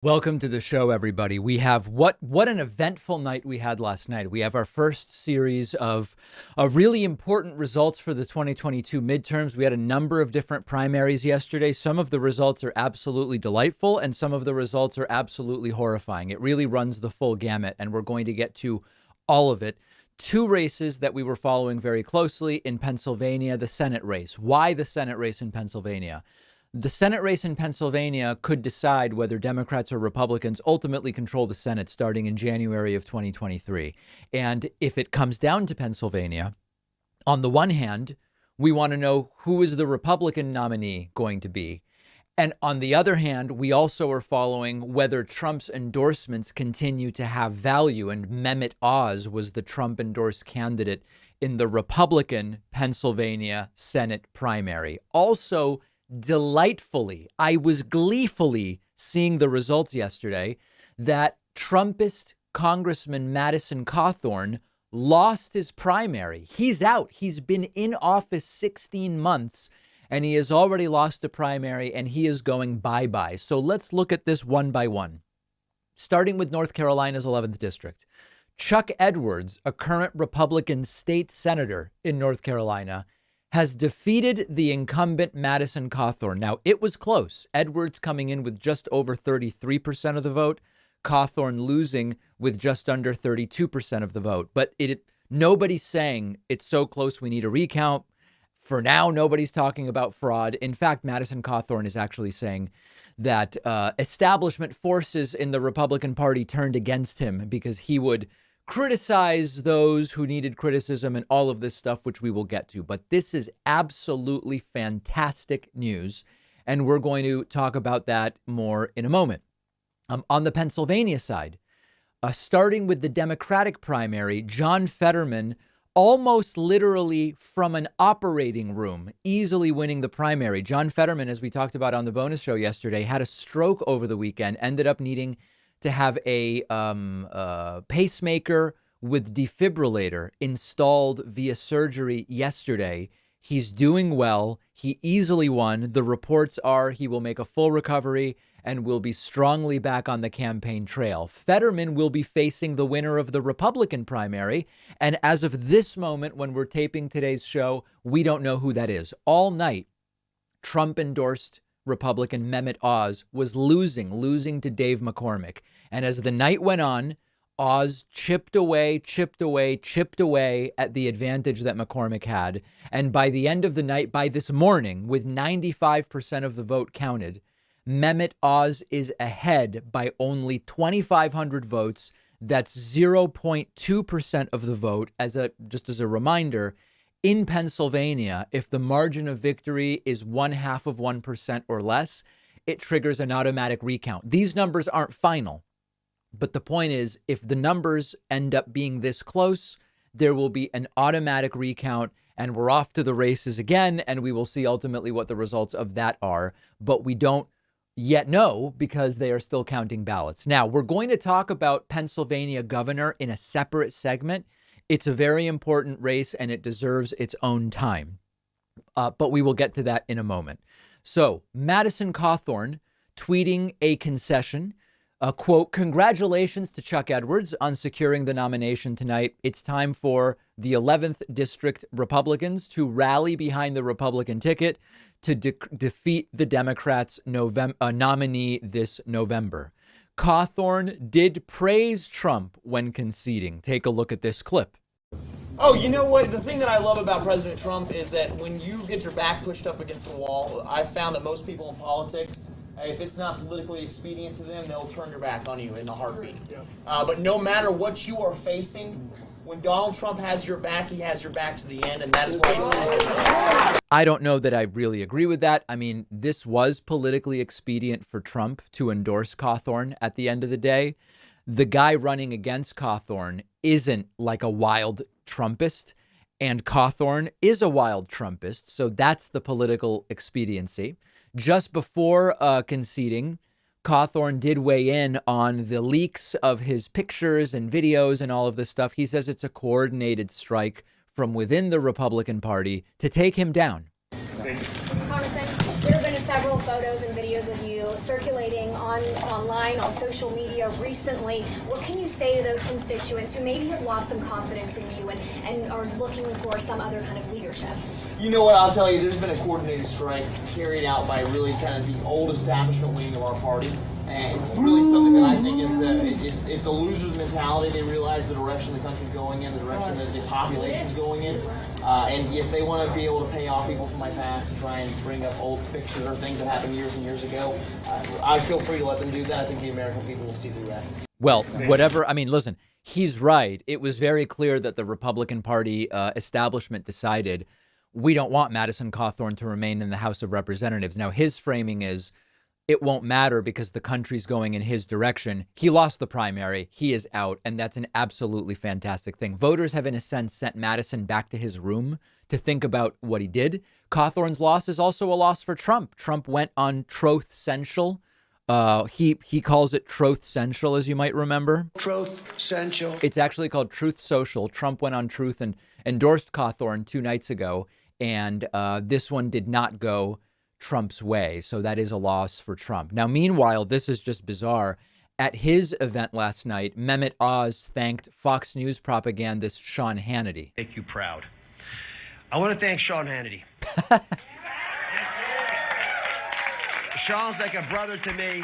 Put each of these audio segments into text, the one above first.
Welcome to the show, everybody. We have what an eventful night we had last night. We have our first series of really important results for the 2022 midterms. We had a number of different primaries yesterday. Some of the results are absolutely delightful, and some of the results are absolutely horrifying. It really runs the full gamut, and we're going to get to all of it. Two races that we were following very closely in Pennsylvania, the Senate race. Why the Senate race in Pennsylvania? The Senate race in Pennsylvania could decide whether Democrats or Republicans ultimately control the Senate starting in January of 2023. And if it comes down to Pennsylvania, on the one hand, we want to know who is the Republican nominee going to be. And on the other hand, we also are following whether Trump's endorsements continue to have value. And Mehmet Oz was the Trump endorsed candidate in the Republican Pennsylvania Senate primary. Also, delightfully, I was gleefully seeing the results yesterday that Trumpist Congressman Madison Cawthorn lost his primary. He's out. He's been in office 16 months and he has already lost the primary and he is going bye-bye. So let's look at this one by one. Starting with North Carolina's 11th district. Chuck Edwards, a current Republican state senator in North Carolina, has defeated the incumbent Madison Cawthorn. Now, it was close. Edwards coming in with just over 33% of the vote, Cawthorn losing with just under 32% of the vote. But nobody's saying it's so close we need a recount. For now, nobody's talking about fraud. In fact, Madison Cawthorn is actually saying that establishment forces in the Republican Party turned against him because he would criticize those who needed criticism and all of this stuff, which we will get to. But this is absolutely fantastic news. And we're going to talk about that more in a moment. On the Pennsylvania side, starting with the Democratic primary, John Fetterman almost literally from an operating room, easily winning the primary. John Fetterman, as we talked about on the bonus show yesterday, had a stroke over the weekend, ended up needing to have a pacemaker with defibrillator installed via surgery yesterday. He's doing well. He easily won. The reports are he will make a full recovery and will be strongly back on the campaign trail. Fetterman will be facing the winner of the Republican primary. And as of this moment, when we're taping today's show, we don't know who that is. All night, Trump endorsed Republican Mehmet Oz was losing to Dave McCormick. And as the night went on, Oz chipped away at the advantage that McCormick had. And by the end of the night, by this morning, with 95% of the vote counted, Mehmet Oz is ahead by only 2,500 votes. That's 0.2% of the vote. Just as a reminder, in Pennsylvania, if the margin of victory is 0.5% or less, it triggers an automatic recount. These numbers aren't final, but the point is, if the numbers end up being this close, there will be an automatic recount and we're off to the races again, and we will see ultimately what the results of that are. But we don't yet know because they are still counting ballots. Now, we're going to talk about Pennsylvania governor in a separate segment. It's a very important race and it deserves its own time. But we will get to that in a moment. So Madison Cawthorn tweeting a concession, quote, "Congratulations to Chuck Edwards on securing the nomination tonight. It's time for the 11th District Republicans to rally behind the Republican ticket to defeat the Democrats' nominee this November." Cawthorn did praise Trump when conceding. Take a look at this clip. Oh, you know what? The thing that I love about President Trump is that when you get your back pushed up against the wall, I've found that most people in politics, if it's not politically expedient to them, they'll turn their back on you in a heartbeat. But no matter what you are facing, when Donald Trump has your back, he has your back to the end, and that is why he's I don't know that I really agree with that. I mean, this was politically expedient for Trump to endorse Cawthorn at the end of the day. The guy running against Cawthorn isn't like a wild Trumpist, and Cawthorn is a wild Trumpist. So that's the political expediency. Just before conceding, Cawthorn did weigh in on the leaks of his pictures and videos and all of this stuff. He says it's a coordinated strike from within the Republican Party to take him down. Congressman, there have been several photos and videos of you circulating on online, on social media recently. What can you say to those constituents who maybe have lost some confidence in you and are looking for some other kind of leadership? You know what, I'll tell you, there's been a coordinated strike carried out by really kind of the old establishment wing of our party. And it's really something that I think is it's a loser's mentality. They realize the direction the country's going in, the direction that the population's going in. And if they want to be able to pay off people from my past and try and bring up old fixtures or things that happened years and years ago, I feel free to let them do that. I think the American people will see through that. Well, whatever. I mean, listen, he's right. It was very clear that the Republican Party establishment decided we don't want Madison Cawthorn to remain in the House of Representatives. Now, his framing is it won't matter because the country's going in his direction. He lost the primary. He is out. And that's an absolutely fantastic thing. Voters have, in a sense, sent Madison back to his room to think about what he did. Cawthorn's loss is also a loss for Trump. Trump went on Truth Central. He calls it Truth Central, as you might remember. Truth Central. It's actually called Truth Social. Trump went on Truth and endorsed Cawthorn 2 nights ago. And this one did not go Trump's way. So that is a loss for Trump. Now, meanwhile, this is just bizarre. At his event last night, Mehmet Oz thanked Fox News propagandist Sean Hannity. Make you proud. I want to thank Sean Hannity. Sean's like a brother to me.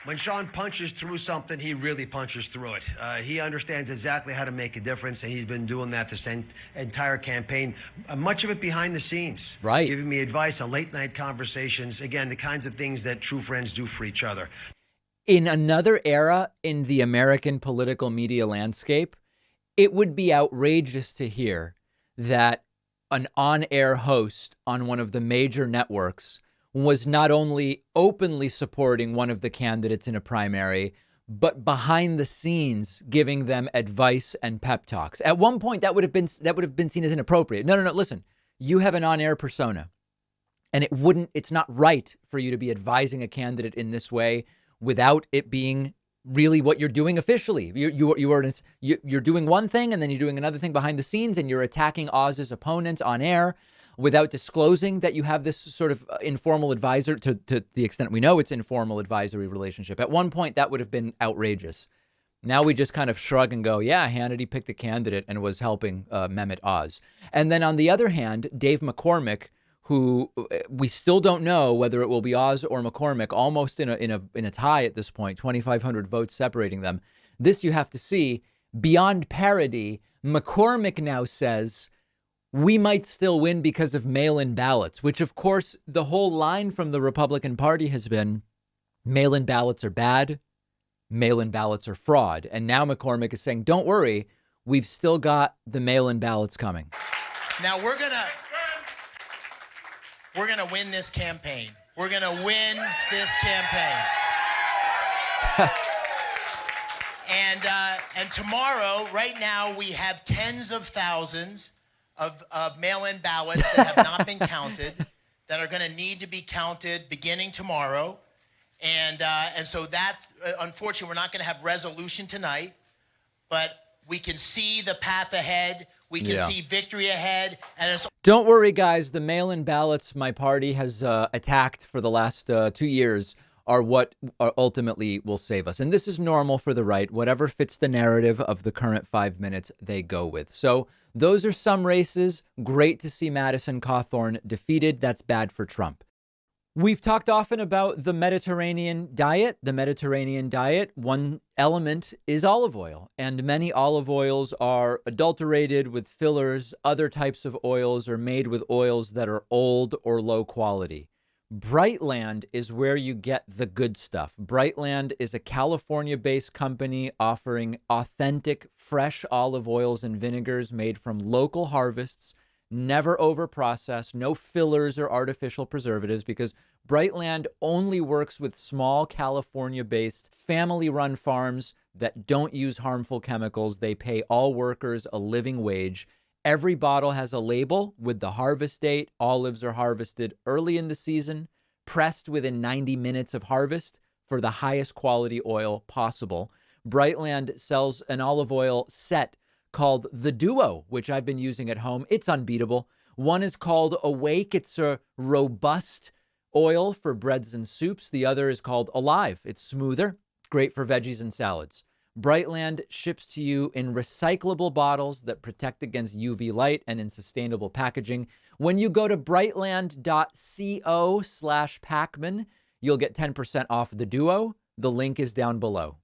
When Sean punches through something, he really punches through it. He understands exactly how to make a difference, and he's been doing that this entire campaign, much of it behind the scenes. Right. Giving me advice on late-night conversations. Again, the kinds of things that true friends do for each other. In another era in the American political media landscape, it would be outrageous to hear that an on-air host on one of the major networks was not only openly supporting one of the candidates in a primary, but behind the scenes giving them advice and pep talks. At one point, that would have been seen as inappropriate. No. Listen, you have an on-air persona, and it's not right for you to be advising a candidate in this way without it being really what you're doing officially. You're doing one thing, and then you're doing another thing behind the scenes, and you're attacking Oz's opponent on air without disclosing that you have this sort of informal advisor, to the extent we know it's informal advisory relationship. At one point, that would have been outrageous. Now we just kind of shrug and go, yeah, Hannity picked a candidate and was helping Mehmet Oz. And then on the other hand, Dave McCormick, who we still don't know whether it will be Oz or McCormick, almost in a tie at this point, 2,500 votes separating them. This you have to see. Beyond parody, McCormick now says we might still win because of mail-in ballots, which, of course, the whole line from the Republican Party has been mail-in ballots are bad, mail-in ballots are fraud. And now McCormick is saying, don't worry, we've still got the mail-in ballots coming. Now we're gonna win this campaign. We're gonna win this campaign. And tomorrow, right now, we have tens of thousands of mail-in ballots that have not been counted, that are going to need to be counted beginning tomorrow. And so that, unfortunately, we're not going to have resolution tonight, but we can see the path ahead. We can see victory ahead. And don't worry, guys. The mail-in ballots my party has attacked for the last 2 years are what ultimately will save us. And this is normal for the right. Whatever fits the narrative of the current 5 minutes, they go with. So those are some races. Great to see Madison Cawthorn defeated. That's bad for Trump. We've talked often about the Mediterranean diet. The Mediterranean diet, one element is olive oil, and many olive oils are adulterated with fillers. Other types of oils are made with oils that are old or low quality. Brightland is where you get the good stuff. Brightland is a California-based company offering authentic, fresh olive oils and vinegars made from local harvests, never over-processed, no fillers or artificial preservatives, because Brightland only works with small California-based family-run farms that don't use harmful chemicals. They pay all workers a living wage. Every bottle has a label with the harvest date. Olives are harvested early in the season, pressed within 90 minutes of harvest for the highest quality oil possible. Brightland sells an olive oil set called the Duo, which I've been using at home. It's unbeatable. One is called Awake. It's a robust oil for breads and soups. The other is called Alive. It's smoother, great for veggies and salads. Brightland ships to you in recyclable bottles that protect against UV light and in sustainable packaging. When you go to brightland.co/Pacman, you'll get 10% off the duo. The link is down below.